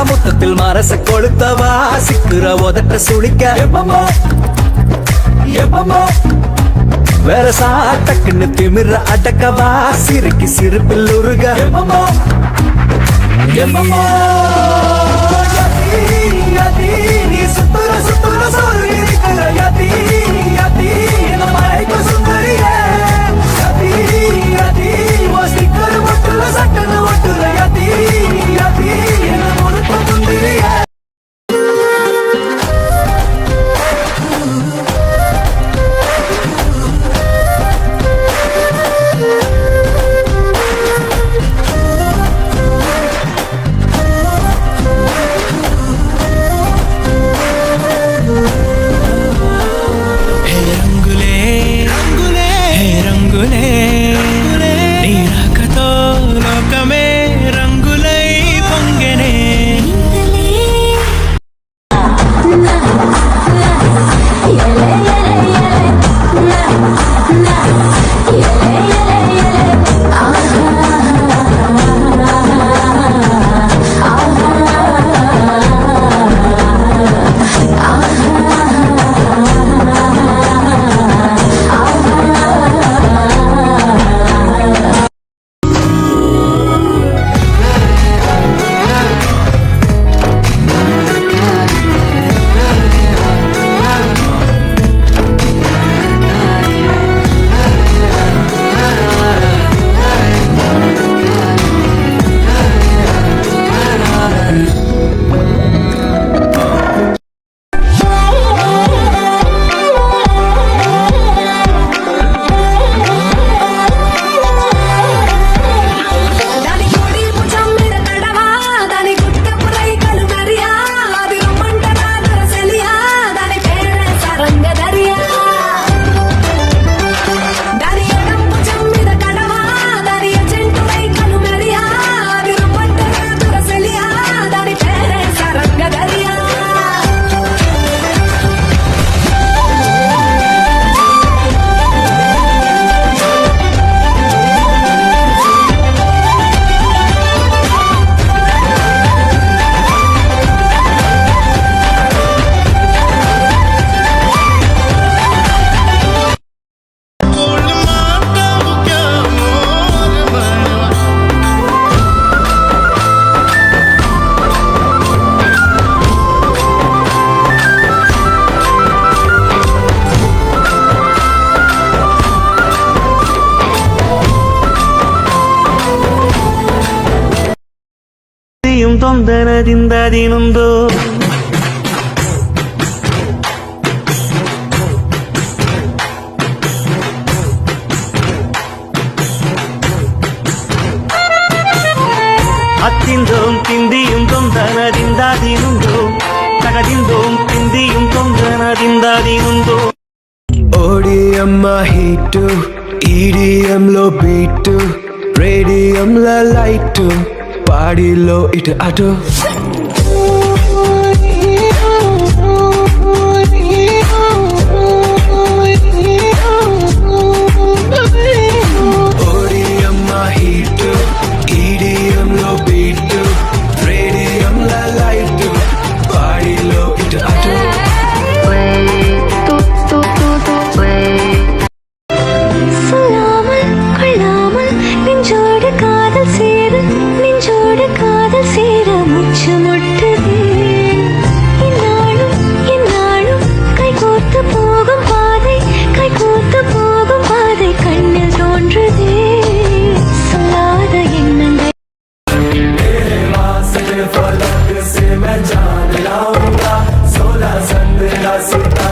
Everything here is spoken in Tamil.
முத்தத்தில் மரச கொளுத்தவா சிக்குற உதட்ட சுழிக்க வேற சாட்டக்குன்னு திமிர அடக்கவா சிறுக்கி சிறுப்பில் உருக நீ சுத்துற சுத்துற சொல்லி இருக்கிற யதி யதி மலைக்கு சுந்தரிய யதி யதி ஸ்டிக்கர் ஒட்டுற சட்டன ஒட்டுற யதி யதி முழுக்க சுந்தரிய ತೊಂದನದಿಂದದಿನೊಂದು ಅತ್ತಿಂದೋಂ ತಿಂದಿಯುಂ ತೊಂದನದಿಂದದಿನೊಂದು ತಗದಿಂದೋಂ ತಿಂದಿಯುಂ ತೊಂದನದಿಂದದಿನೊಂದು ఓడియమ్మ హీటు ఈడియంలో బీటు రేడియంలో లైటు పాడిలో ఇటు అటు ఓడియమ్మ హీటు ఈడియంలో బీటు రేడియంలో లైటు పాడిలో ఇటు అటు फलक से मैं जान लाऊंगा 16 संदेला